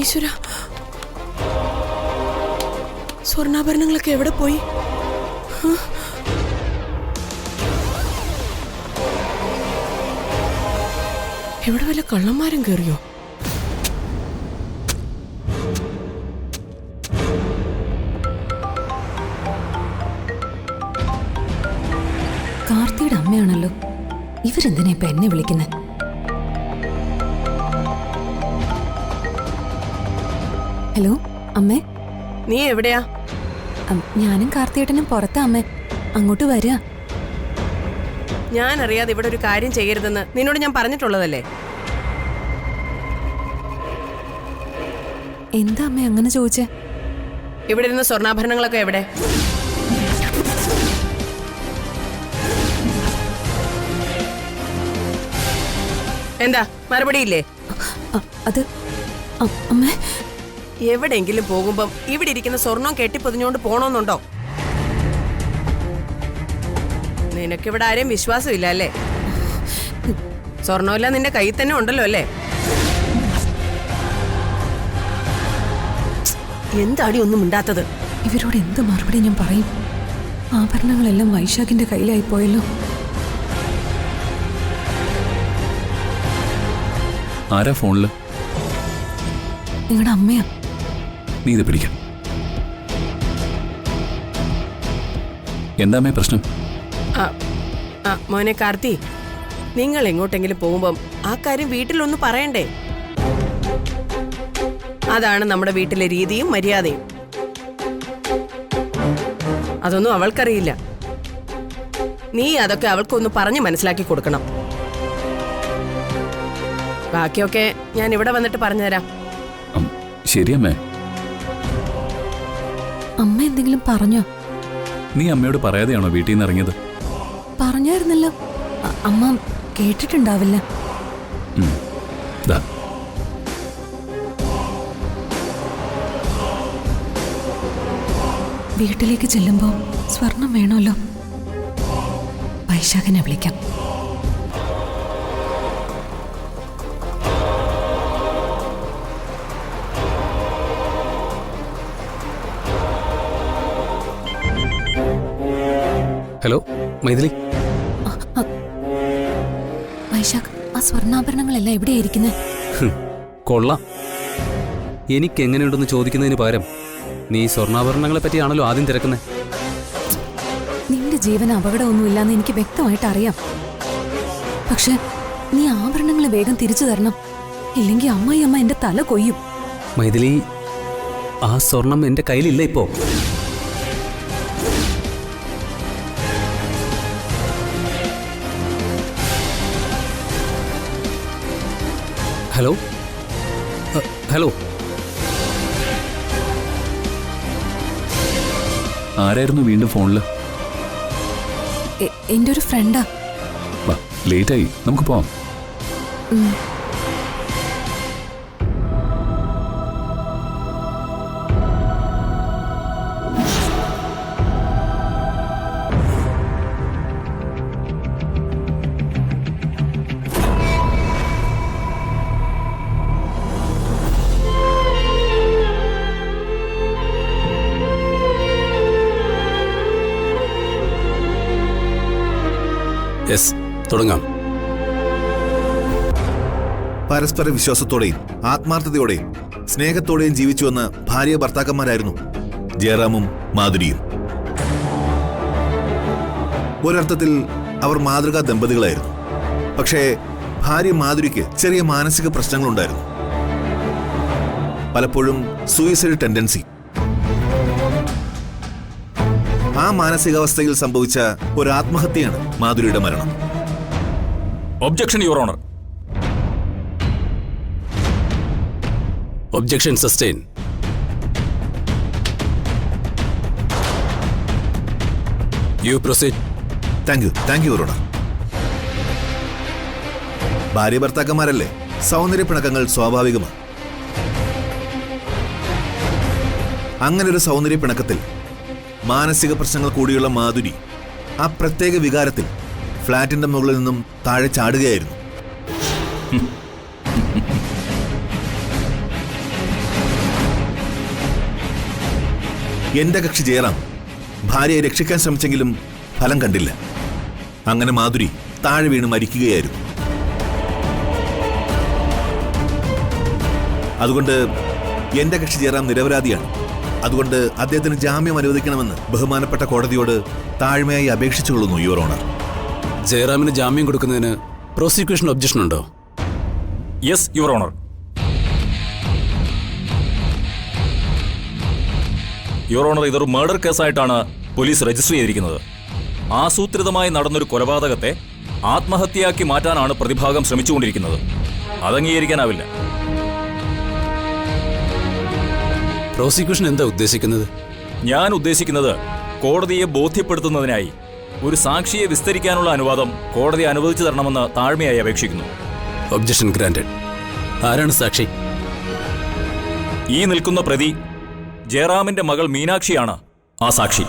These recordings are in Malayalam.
ഈശ്വര, സ്വർണ്ണാഭരണങ്ങളൊക്കെ എവിടെ പോയി? എവിടെ വല്ല കള്ളന്മാരും കയറിയോ? കാർത്തിയുടെ അമ്മയാണല്ലോ. ഇവരെന്തിനാ ഇപ്പൊ എന്നെ വിളിക്കുന്നത്? ഹലോ അമ്മേ. നീ എവിടെയാ? ഞാനും കാർത്തിയേട്ടനും പുറത്താ അമ്മേ. അങ്ങോട്ട് വരിക. ഞാൻ അറിയാതെ ഇവിടെ ഒരു കാര്യം ചെയ്യരുതെന്ന് നിന്നോട് ഞാൻ പറഞ്ഞിട്ടുള്ളതല്ലേ? എന്താ അമ്മേ അങ്ങനെ ചോദിച്ചേ? ഇവിടെ ഇരുന്ന സ്വർണ്ണാഭരണങ്ങളൊക്കെ എവിടെ? എന്താ മറുപടിയില്ലേ? അത് അമ്മേ, എവിടെയെങ്കിലും പോകുമ്പം ഇവിടെ ഇരിക്കുന്ന സ്വർണം കെട്ടിപ്പൊതിഞ്ഞോണ്ട് പോണോന്നുണ്ടോ? നിനക്കിവിടെ ആരെയും വിശ്വാസമില്ല അല്ലേ? സ്വർണ്ണമില്ല നിന്റെ കയ്യിൽ തന്നെ ഉണ്ടല്ലോ അല്ലേ? എന്താടി ഒന്നും മിണ്ടാത്തത്? ഇവരോട് എന്ത് മറുപടി ഞാൻ പറയും? ആഭരണങ്ങളെല്ലാം വൈശാഖിന്റെ കയ്യിലായി പോയല്ലോ. ആരാ ഫോണില്? നിങ്ങളുടെ അമ്മയാ. നീ ഇത് പിടിക്കാം. എന്താ പ്രശ്നം? മോനെ കാർത്തി, നിങ്ങൾ എങ്ങോട്ടെങ്കിലും പോകുമ്പം ആ കാര്യം വീട്ടിലൊന്ന് പറയണ്ടേ? അതാണ് നമ്മുടെ വീട്ടിലെ രീതിയും മര്യാദയും. അതൊന്നും അവൾക്കറിയില്ല. നീ അതൊക്കെ അവൾക്കൊന്ന് പറഞ്ഞ് മനസ്സിലാക്കി കൊടുക്കണം. ബാക്കിയൊക്കെ ഞാൻ ഇവിടെ വന്നിട്ട് പറഞ്ഞുതരാം. ശരിയമ്മേ. അമ്മ എന്തെങ്കിലും പറഞ്ഞോ? നീ അമ്മയോട് പറയാതെയാണോ വീട്ടിൽ നിന്ന് ഇറങ്ങിയത്? പറഞ്ഞായിരുന്നല്ലോ. അമ്മ കേട്ടിട്ടുണ്ടാവില്ല. വീട്ടിലേക്ക് ചെല്ലുമ്പോ സ്വർണം വേണമല്ലോ. വൈശാഖനെ വിളിക്കാം. ഹലോ മൈഥിലി. വൈശാഖ്, ആ സ്വർണ്ണാഭരണങ്ങളെല്ലാം എവിടെയായിരിക്കുന്നത്? കൊള്ളാം. എനിക്കെങ്ങനെയുണ്ടെന്ന് ചോദിക്കുന്നതിന് പകരം നീ സ്വർണ്ണാഭരണങ്ങളെ പറ്റിയാണല്ലോ ആദ്യം തിരക്കുന്നത്. നിന്റെ ജീവന് അപകടമൊന്നുമില്ലാന്ന് എനിക്ക് വ്യക്തമായിട്ട് അറിയാം. പക്ഷെ നീ ആഭരണങ്ങളെ വേഗം തിരിച്ചു തരണം. ഇല്ലെങ്കിൽ അമ്മായിയമ്മ എന്റെ തല കൊയ്യും. മൈഥിലി, ആ സ്വർണം എന്റെ കയ്യിലില്ല ഇപ്പോ. Hello hello. ആരായിരുന്നു വീണ്ടും ഫോണില്? എന്റെ ഒരു ഫ്രണ്ടാ. ലേറ്റായി, നമുക്ക് പോവാം. യെസ്, തുടങ്ങാം. പരസ്പര വിശ്വാസത്തോടെയും ആത്മാർത്ഥതയോടെയും സ്നേഹത്തോടെയും ജീവിച്ചു വന്ന ഭാര്യ ഭർത്താക്കന്മാരായിരുന്നു ജയറാമും മാധുരിയും. ഒരർത്ഥത്തിൽ അവർ മാതൃകാ ദമ്പതികളായിരുന്നു. പക്ഷേ ഭാര്യ മാധുരിക്ക് ചെറിയ മാനസിക പ്രശ്നങ്ങളുണ്ടായിരുന്നു. പലപ്പോഴും സൂയിസൈഡ് ടെൻഡൻസി. ആ മാനസികാവസ്ഥയിൽ സംഭവിച്ച ഒരു ആത്മഹത്യയാണ് മാധുരിയുടെ മരണം. Objection your honour. Objection sustain. You proceed. Thank you your honour. ഭാര്യ ഭർത്താക്കന്മാരല്ലേ, സൗന്ദര്യ പിണക്കങ്ങൾ സ്വാഭാവികമാണ്. അങ്ങനൊരു സൗന്ദര്യ പിണക്കത്തിൽ മാനസിക പ്രശ്നങ്ങൾ കൂടിയുള്ള മാധുരി ആ പ്രത്യേക വികാരത്തിൽ ഫ്ളാറ്റിന്റെ മുകളിൽ നിന്നും താഴെ ചാടുകയായിരുന്നു. എന്റെ കക്ഷി ജയറാം ഭാര്യയെ രക്ഷിക്കാൻ ശ്രമിച്ചെങ്കിലും ഫലം കണ്ടില്ല. അങ്ങനെ മാധുരി താഴെ വീണ് മരിക്കുകയായിരുന്നു. അതുകൊണ്ട് എന്റെ കക്ഷി ജയറാം നിരപരാധിയാണ്. അതുകൊണ്ട് അദ്ദേഹത്തിന് ജാമ്യം അനുവദിക്കണമെന്ന് ബഹുമാനപ്പെട്ട കോടതിയോട് താഴ്മയായി അപേക്ഷിച്ചുകൊള്ളുന്നു യുവർ ഓണർ. ജയറാമിന് ജാമ്യം കൊടുക്കുന്നതിന് പ്രോസിക്യൂഷൻ ഒബ്ജക്ഷൻ ഉണ്ടോ? Yes your honour. Your honour, ഇതൊരു മർഡർ കേസായിട്ടാണ് പോലീസ് രജിസ്റ്റർ ചെയ്തിരിക്കുന്നത്. ആസൂത്രിതമായി നടന്നൊരു കൊലപാതകത്തെ ആത്മഹത്യയാക്കി മാറ്റാനാണ് പ്രതിഭാഗം ശ്രമിച്ചുകൊണ്ടിരിക്കുന്നത്. അതംഗീകരിക്കാനാവില്ല. പ്രോസിക്യൂഷൻ എന്താ ഉദ്ദേശിക്കുന്നത്? ഞാൻ ഉദ്ദേശിക്കുന്നത് കോടതിയെ ബോധ്യപ്പെടുത്തുന്നതിനായി ഒരു സാക്ഷിയെ വിസ്തരിക്കാനുള്ള അനുവാദം കോടതി അനുവദിച്ചു തരണമെന്ന് താഴ്മയായി അപേക്ഷിക്കുന്നു. Objection granted. ആരാണ് സാക്ഷി? ഈ നിൽക്കുന്ന പ്രതി ജയറാമിന്റെ മകൾ മീനാക്ഷിയാണ് ആ സാക്ഷി.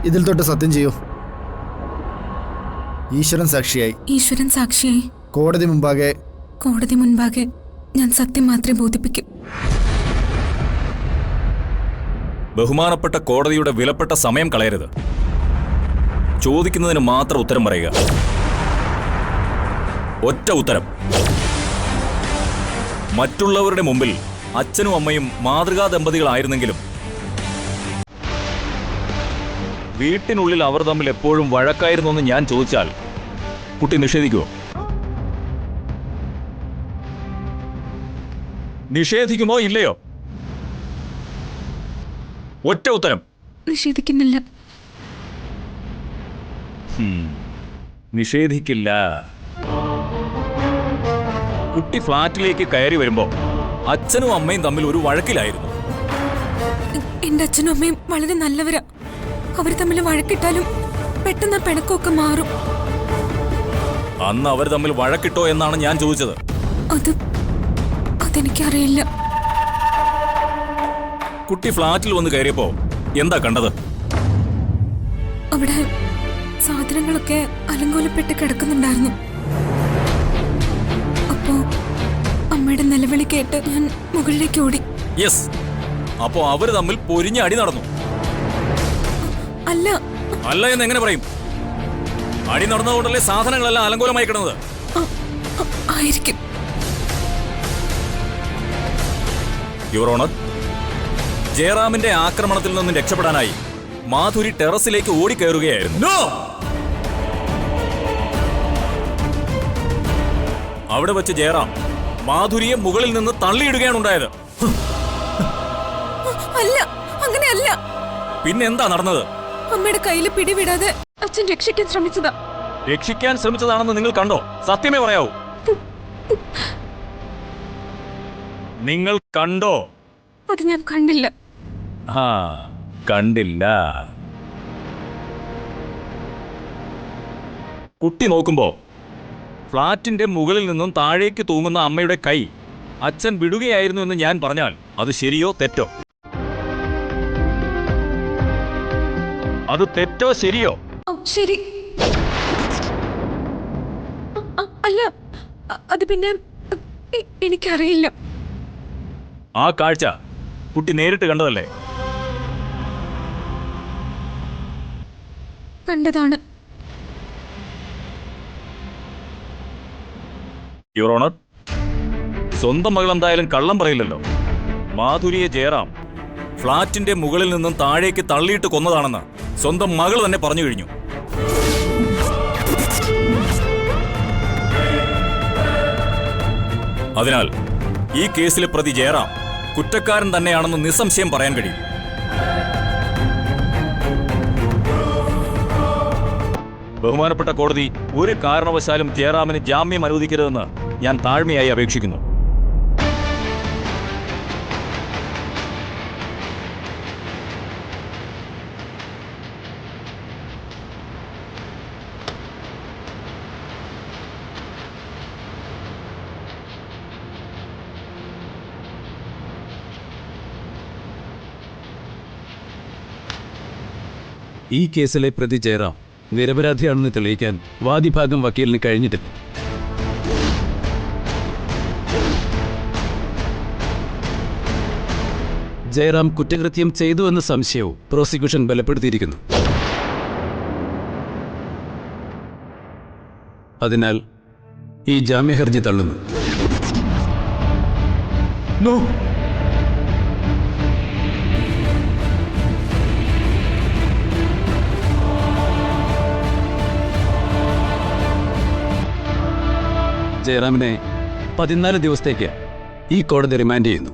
ഇതിൽ തൊട്ട് സത്യം ചെയ്യൂ. ഈശ്വരൻ സാക്ഷിയായി. ഈശ്വരൻ സാക്ഷിയായി. കോടതി മുൻപാകെ ഞാൻ സത്യം മാത്രമേ ബോധിപ്പിക്കും. ബഹുമാനപ്പെട്ട കോടതിയുടെ വിലപ്പെട്ട സമയം കളയരുത്. ചോദിക്കുന്നതിന് മാത്രം ഉത്തരം പറയുക. ഒറ്റ ഉത്തരം. മറ്റുള്ളവരുടെ മുമ്പിൽ അച്ഛനും അമ്മയും മാതൃകാ ദമ്പതികളായിരുന്നെങ്കിലും വീട്ടിനുള്ളിൽ അവർ തമ്മിൽ എപ്പോഴും വഴക്കായിരുന്നു എന്ന് ഞാൻ ചോദിച്ചാൽ കുട്ടി നിഷേധിക്കുമോ? നിഷേധിക്കുമോ ഇല്ലയോ? ഒറ്റ ഉത്തരം. നിഷേധിക്കുന്നില്ല. നിഷേധിക്കില്ല. കുട്ടി ഫ്ലാറ്റിലേക്ക് കയറി വരുമ്പോ അച്ഛനും അമ്മയും തമ്മിൽ ഒരു വഴക്കിലായിരുന്നു. എന്റെ അച്ഛനും അമ്മയും വളരെ നല്ലവരാ. അവർ തമ്മിൽ വഴക്കിട്ടാലും പെട്ടെന്ന് പിണക്കമൊക്കെ മാറും. അന്ന് അവർ തമ്മിൽ വഴക്കിട്ടോ എന്നാണ് ഞാൻ ചോദിച്ചത്. അതെനിക്കറിയില്ല. കുട്ടി ഫ്ലാറ്റിൽ വന്ന് കയറിയപ്പോ എന്താ കണ്ടത്? അവിടെ സാധനങ്ങളൊക്കെ അലങ്കോലപ്പെട്ട് കിടക്കുന്നുണ്ടായിരുന്നു. അപ്പോ അമ്മയുടെ നിലവിളി കേട്ട് ഞാൻ മുകളിലേക്ക് ഓടി. യെസ്. അപ്പോ അവര് തമ്മിൽ പൊരിഞ്ഞ അടി നടന്നു. അല്ല എന്ന് എങ്ങനെ പറയും? അടി നടന്നതുകൊണ്ടല്ലേ സാധനങ്ങളെല്ലാം അലങ്കോലമായി കിടന്നത്? ആയിരിക്കും. യുവർ ഓണർ, ജയറാമിന്റെ ആക്രമണത്തിൽ നിന്നും രക്ഷപ്പെടാനായി മാധുരി ടെറസിലേക്ക് ഓടിക്കയറുകയായിരുന്നു. അവിടെ വെച്ച് ജയറാം മാധുരിയെ മുകളിൽ നിന്ന് തള്ളിയിടുകയാണ് ഉണ്ടായത്. അല്ല, അങ്ങനെയല്ല. പിന്നെന്താ നടന്നത്? അമ്മയുടെ കയ്യിൽ പിടിവിടാതെ അച്ഛൻ രക്ഷിക്കാൻ ശ്രമിച്ചതാ. രക്ഷിക്കാൻ ശ്രമിച്ചതാണെന്ന് നിങ്ങൾ കണ്ടോ? സത്യമേ പറയാവൂ. നിങ്ങൾ കണ്ടോ? അത് ഞാൻ കണ്ടില്ല. കണ്ടില്ല. കുട്ടി നോക്കുമ്പോ ഫ്ളാറ്റിന്റെ മുകളിൽ നിന്നും താഴേക്ക് തൂങ്ങുന്ന അമ്മയുടെ കൈ അച്ഛൻ വിടുകയായിരുന്നു എന്ന് ഞാൻ പറഞ്ഞാൽ അത് ശരിയോ തെറ്റോ? അത് തെറ്റോ ശരിയോ? ശരി. അല്ല, അത് പിന്നെ എനിക്കറിയില്ല. ആ കാഴ്ച കുട്ടി നേരിട്ട് കണ്ടതല്ലേ? കണ്ടതാണ്. യുവർ ഓണർ, സ്വന്തം മകൾ എന്തായാലും കള്ളം പറയില്ലല്ലോ. മാധുരിയെ ജയറാം ഫ്ളാറ്റിന്റെ മുകളിൽ നിന്നും താഴേക്ക് തള്ളിയിട്ട് കൊന്നതാണെന്ന് സ്വന്തം മകൾ തന്നെ പറഞ്ഞു കഴിഞ്ഞു. അതിനാൽ ഈ കേസിലെ പ്രതി ജയറാം കുറ്റക്കാരൻ തന്നെയാണെന്ന് നിസ്സംശയം പറയാൻ കഴിയും. ബഹുമാനപ്പെട്ട കോടതി ഒരു കാരണവശാലും ജയറാമിന് ജാമ്യം അനുവദിക്കരുതെന്ന് ഞാൻ താഴ്മയായി അപേക്ഷിക്കുന്നു. ഈ കേസിലെ പ്രതി ജയറാം നിരപരാധിയാണെന്ന് തെളിയിക്കാൻ വാദിഭാഗം വക്കീലിന് കഴിഞ്ഞിട്ടില്ല. ജയറാം കുറ്റകൃത്യം ചെയ്തുവെന്ന സംശയവും പ്രോസിക്യൂഷൻ ബലപ്പെടുത്തിയിരിക്കുന്നു. അതിനാൽ ഈ ജാമ്യഹർജി തള്ളുന്നു. ജയറാമിനെ 14 ദിവസത്തേക്ക് ഈ കോടതി റിമാൻഡ് ചെയ്യുന്നു.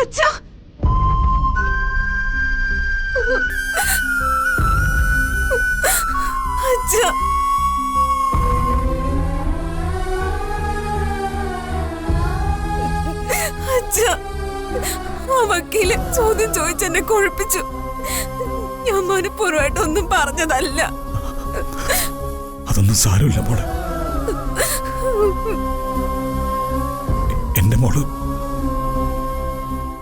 അച്ഛാ, അച്ഛാ, അച്ഛാ, ആ വക്കീല് ചോദ്യം ചോദിച്ചെന്നെ കൊഴുപ്പിച്ചു. ഞാൻ മനഃപൂർവ്വമായിട്ടൊന്നും പറഞ്ഞതല്ല. അതൊന്നും സാരമില്ല മോളെ. എന്റെ മോള്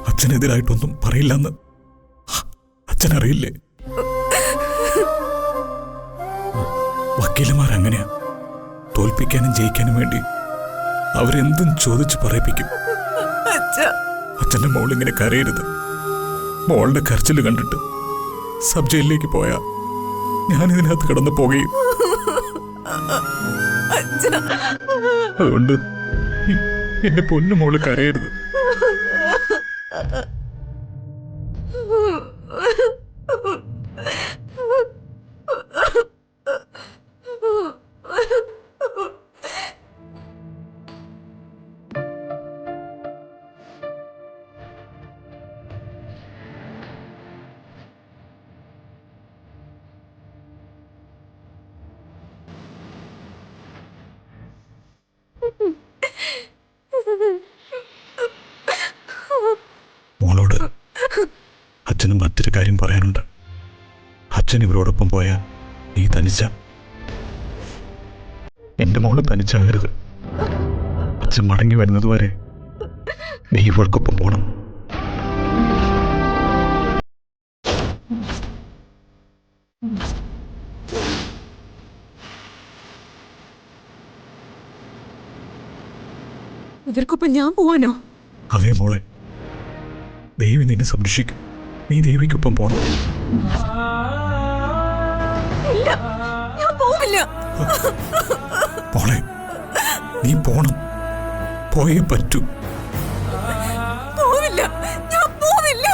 അച്ഛനെതിരായിട്ടൊന്നും പറയില്ലെന്ന് അച്ഛനറിയില്ലേ? വക്കീലന്മാരങ്ങനെയാ. തോൽപ്പിക്കാനും ജയിക്കാനും വേണ്ടി അവരെന്തും ചോദിച്ച് പറയിപ്പിക്കും. അച്ഛന്റെ മോളിങ്ങനെ കരയരുത്. മോളുടെ കരച്ചിൽ കണ്ടിട്ട് സബ് ജയിലിലേക്ക് പോയാ ഞാനിതിനകത്ത് കിടന്നു പോകുകയും. അതുകൊണ്ട് എന്റെ പൊന്നു മോള് കരയരുത്. മോളോട് അച്ഛനും മറ്റൊരു കാര്യം പറയാനുണ്ട്. അച്ഛൻ ഇവരോടൊപ്പം പോയാ നീ തനിച്ച. എന്റെ മോള് തനിച്ചാകരുത്. അച്ഛൻ മടങ്ങി വരുന്നതുവരെ നീ ഇവൾക്കൊപ്പം പോണം. ഇവർക്കൊപ്പം ഞാൻ പോവാനോ? അതേ മോളെ, ദേവി നിന്നെ സംരക്ഷിക്കും. നീ ദേവിക്കൊപ്പം പോണം. ഇല്ല, ഞാൻ പോവില്ല. മോളെ, നീ പോണം. പോയേ പറ്റൂ. പോവില്ല, ഞാൻ പോവില്ല.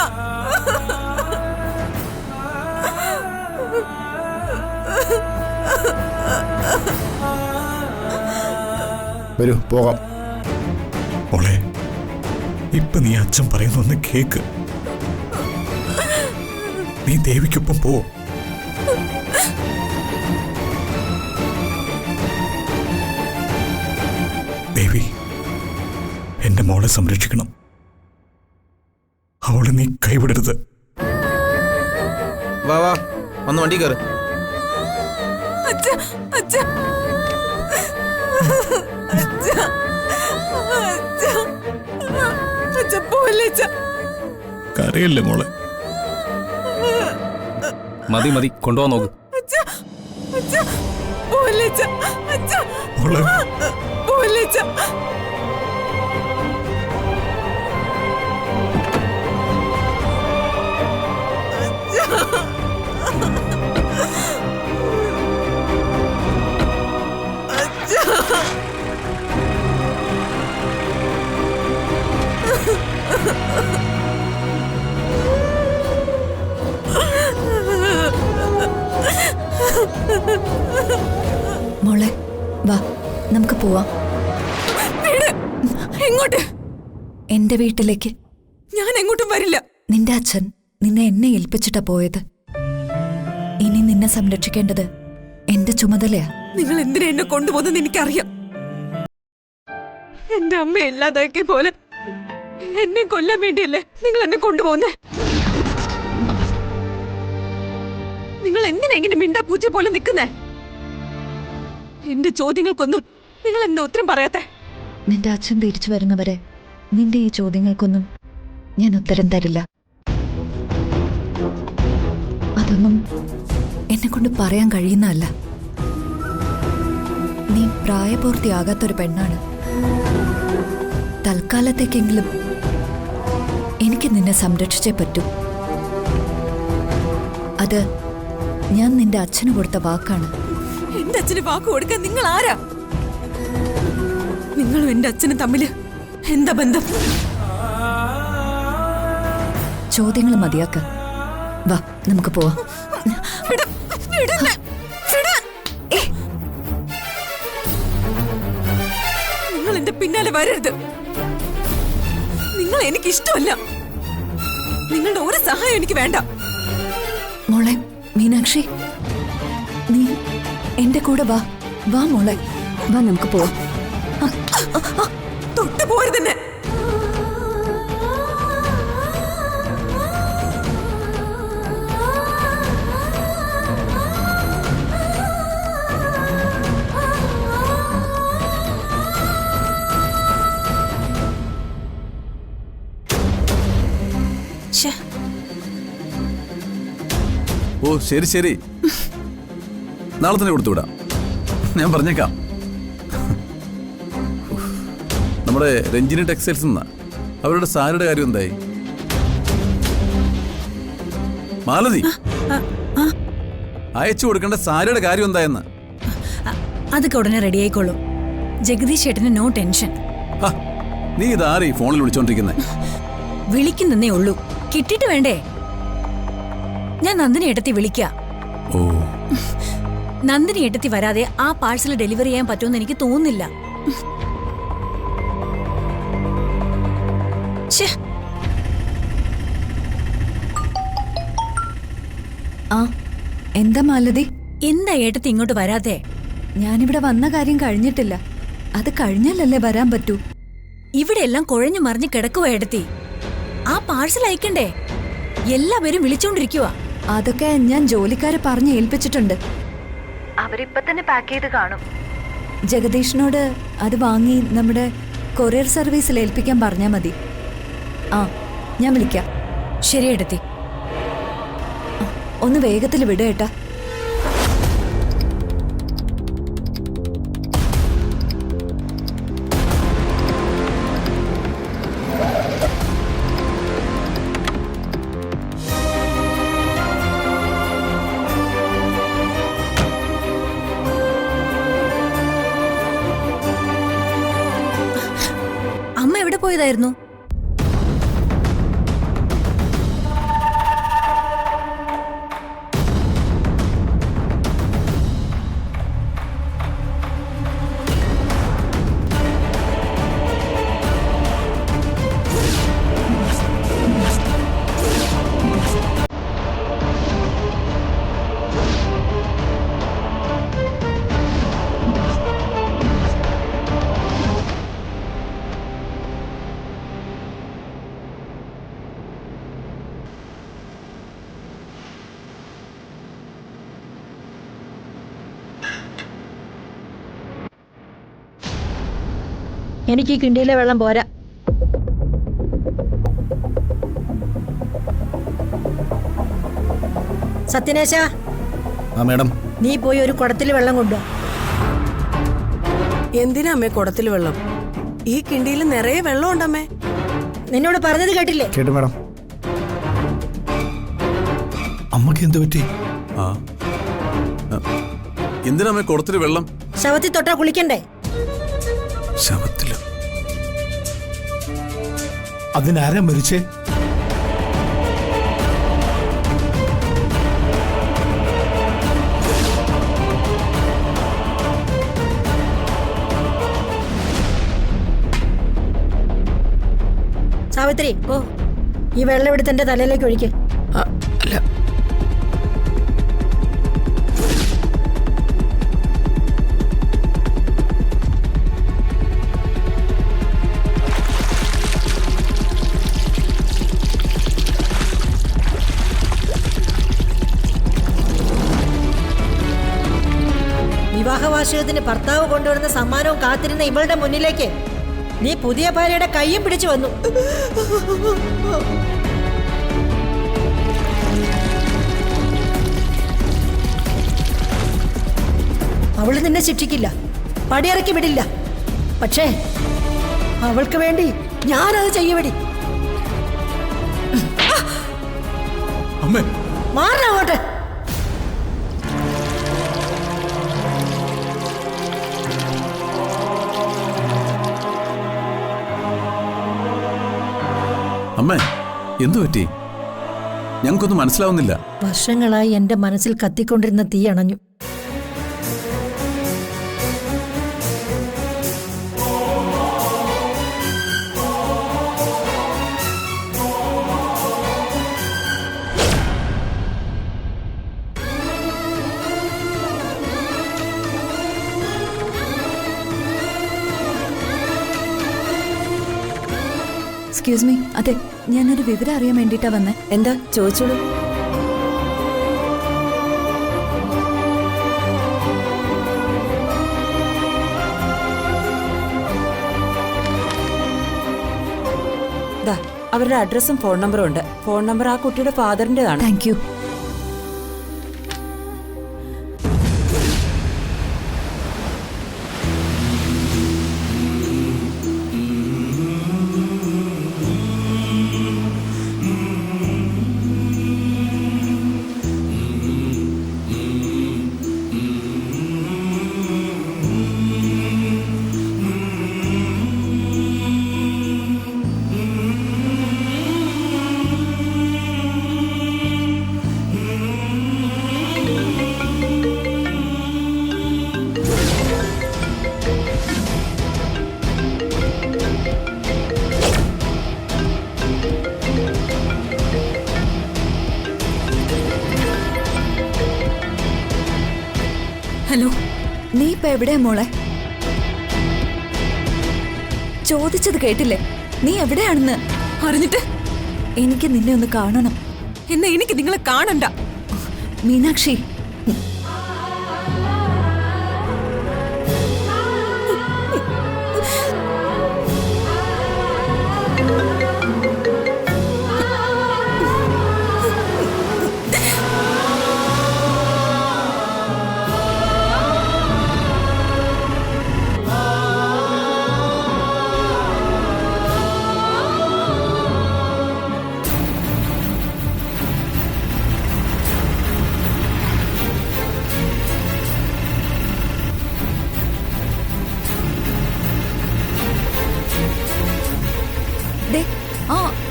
വരൂ, പോകാം. മോളെ, ഇപ്പൊ നീ അച്ഛൻ പറയുന്നൊന്ന് കേക്ക്. നീ ദേവിക്കൊപ്പം പോ. ദേവി എന്റെ മോളെ സംരക്ഷിക്കണം. അവളെ നീ കൈവിടരുത്. വാ വാ, വന്ന് വണ്ടി കയറ്. അച്ഛാ, അച്ഛാ, അച്ഛാ, അച്ഛാ, അച്ഛാ, പോവല്ലേ അച്ഛാ. കരയല്ലേ മോളെ. മതി മതി, കൊണ്ടുപോകാൻ നോക്ക്. അച്ഛാ, അച്ഛാ, പോവല്ലേ അച്ഛാ. അച്ഛാ, മോളെ, പോവല്ലേ അച്ഛാ. അച്ഛാ. മോളെ വാ, നമുക്ക് പോവാം. എങ്ങോട്ട്? എന്റെ വീട്ടിലേക്ക്. ഞാൻ എങ്ങോട്ടും വരില്ല. നിന്റെ അച്ഛൻ നിന്നെ എന്നെ ഏൽപ്പിച്ചിട്ടാ പോയത്. ഇനി നിന്നെ സംരക്ഷിക്കേണ്ടത് എന്റെ ചുമതലയാ. നിങ്ങൾ എന്തിനാ എന്നെ കൊണ്ടുപോകുന്നത് എനിക്കറിയാം. എന്റെ അമ്മ ഇല്ലാതാക്കിയ പോലെ എന്നെ കൊല്ലാൻ വേണ്ടിയല്ലേ നിങ്ങൾ എന്നെ കൊണ്ടുപോകുന്നേ? നിങ്ങൾ എന്തിനാ ഇങ്ങനെ മിണ്ടാ പൂച്ച പോലെ നിൽക്കുന്നേ? എന്റെ ചോദ്യങ്ങൾക്കൊന്നും നിങ്ങൾ എന്താ ഉത്തരം പറയാത്തെ? നിന്റെ അച്ഛൻ തിരിച്ചു വരുന്നവരെ നിന്റെ ഈ ചോദ്യങ്ങൾക്കൊന്നും ഞാൻ ഉത്തരം തരില്ല. അതൊന്നും എന്നെ കൊണ്ട് പറയാൻ കഴിയുന്നതല്ല. നീ പ്രായപൂർത്തിയാകാത്തൊരു പെണ്ണാണ്. തൽക്കാലത്തേക്കെങ്കിലും എനിക്ക് നിന്നെ സംരക്ഷിച്ചേ പറ്റൂ. അത് ഞാൻ നിന്റെ അച്ഛന് കൊടുത്ത വാക്കാണ്. എന്റെ അച്ഛന് വാക്ക് കൊടുക്കാൻ നിങ്ങൾ ആരാ? നിങ്ങളും എന്റെ അച്ഛനും തമ്മില് എന്താ ബന്ധം? ചോദ്യങ്ങൾ മതിയാക്ക. വാ, നമുക്ക് പോവാം. നിങ്ങൾ എന്റെ പിന്നാലെ വരരുത്. നിങ്ങൾ എനിക്ക് ഇഷ്ടമല്ല. നിങ്ങളുടെ ഒരു സഹായം എനിക്ക് വേണ്ട. മോളെ മീനാക്ഷി, നീ എന്റെ കൂടെ വാ. വാ മോളെ, വാ, നമുക്ക് പോവാം. തൊട്ടു പോരുതന്നെ. ഓ ശരി ശരി, നാളെ തന്നെ കൊടുത്തുവിടാം. ഞാൻ പറഞ്ഞേക്കാം. നമ്മുടെ രഞ്ജിനി ടെക്സ്റ്റൈൽസ് നിന്നാ. അവരുടെ സാരിയുടെ കാര്യം എന്തായി? മാലതി, അയച്ചു കൊടുക്കേണ്ട സാരിയുടെ കാര്യം എന്തായെന്ന്? അതൊക്കെ ഉടനെ റെഡി ആയിക്കോളൂ. ജഗദീഷ് ചേട്ടന് നോ ടെൻഷൻ. നീ ഇതാരീ ഫോണിൽ വിളിച്ചോണ്ടിരിക്കുന്നേ? വിളിക്കുന്നേ ഉള്ളൂ, കിട്ടിട്ട് വേണ്ടേ? ഞാൻ നന്ദിനി ഏട്ടത്തി വിളിക്കാം. ഓ, നന്ദിനി ഏട്ടത്തി വരാതെ ആ പാഴ്സൽ ഡെലിവറി ചെയ്യാൻ പറ്റുമെന്ന് എനിക്ക് തോന്നുന്നില്ല. ആ, എന്താ മാലതി? എന്താ ഏട്ടത്തി ഇങ്ങോട്ട് വരാതെ? ഞാനിവിടെ വന്ന കാര്യം കഴിഞ്ഞിട്ടില്ല. അത് കഴിഞ്ഞാലല്ലേ വരാൻ പറ്റൂ. ഇവിടെ എല്ലാം കുഴഞ്ഞു മറിഞ്ഞു കിടക്കുവാ ഏട്ടത്തി. ആ പാഴ്സൽ അയക്കണ്ടേ? എല്ലാവരും വിളിച്ചോണ്ടിരിക്കുവാ. അതൊക്കെ ഞാൻ ജോലിക്കാരെ പറഞ്ഞ് ഏൽപ്പിച്ചിട്ടുണ്ട്. അവരിപ്പൊ തന്നെ പാക്ക് ചെയ്ത് കാണും. ജഗദീഷിനോട് അത് വാങ്ങി നമ്മുടെ കൊറിയർ സർവീസിൽ ഏൽപ്പിക്കാൻ പറഞ്ഞാൽ മതി. ആ, ഞാൻ വിളിക്കാം. ശരി ഏട്ടത്തി. ഒന്ന് വേഗത്തിൽ വിടേട്ടാ. അമ്മ എവിടെ പോയതായിരുന്നു? എനിക്ക് ഈ കിണ്ടിയിലെ വെള്ളം പോരാ. സത്യനേശ, ആ മേഡം. നീ പോയി ഒരു കുടത്തിൽ വെള്ളം കൊണ്ടുവാ. എന്തിനാ അമ്മേ കുടത്തിൽ വെള്ളം? ഈ കിണ്ടിയിൽ നിറയെ വെള്ളം ഉണ്ടമ്മേ. നിന്നോട് പറഞ്ഞത് കേട്ടില്ലേ? കേട്ടു മേഡം. അമ്മക്ക് എന്ത് പറ്റി? ആ, എന്തിനാ കുടത്തിൽ വെള്ളം? ശവത്തിൽ തൊട്ടാ കുളിക്കണ്ടേ? ശവത്തില് അതിനാരാ മരിച്ചേ? സാവിത്രി ഈ വെള്ളം എടുത്ത് എന്റെ തലയിലേക്ക് ഒഴിക്ക്. അല്ല, വിവാഹവാർഷികത്തിന് ഭർത്താവ് കൊണ്ടുവരുന്ന സമ്മാനവും കാത്തിരുന്ന ഇവളുടെ മുന്നിലേക്ക് നീ പുതിയ ഭാര്യയുടെ കൈയും പിടിച്ചു വന്നു. അവള് നിന്നെ ശിക്ഷിക്കില്ല, പടിയിറക്കി വിടില്ല. പക്ഷേ അവൾക്ക് വേണ്ടി ഞാനത് ചെയ്യുവടി. അമ്മേ, മാറങ്ങോട്ട്. അമ്മേ, എന്തു പറ്റി? ഞങ്ങൾക്കൊന്നും മനസ്സിലാവുന്നില്ല. വർഷങ്ങളായി എന്റെ മനസ്സിൽ കത്തിക്കൊണ്ടിരുന്ന തീ അണഞ്ഞു. എക്സ്ക്യൂസ് മീ, അതെ, ഞാനൊരു വിവരം അറിയാൻ വേണ്ടിയിട്ടാ വന്നേ. എന്താ ചോദിച്ചോളൂ. അവരുടെ അഡ്രസ്സും ഫോൺ നമ്പറും ഉണ്ട്. ഫോൺ നമ്പർ ആ കുട്ടിയുടെ ഫാദറിന്റേതാണ്. Thank you. ഹലോ, നീ ഇപ്പൊ എവിടെയാ മോളെ? ചോദിച്ചത് കേട്ടില്ലേ? നീ എവിടെയാണെന്ന് അറിഞ്ഞിട്ട് എനിക്ക് നിന്നെ ഒന്ന് കാണണം. എന്നാ എനിക്ക് നിങ്ങളെ കാണണ്ട. മീനാക്ഷി,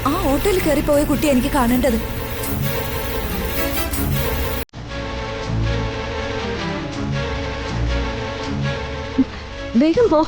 ആ ഓട്ടോയിൽ കയറിപ്പോയ കുട്ടി എനിക്ക് കാണേണ്ടത്. വേഗം പോ.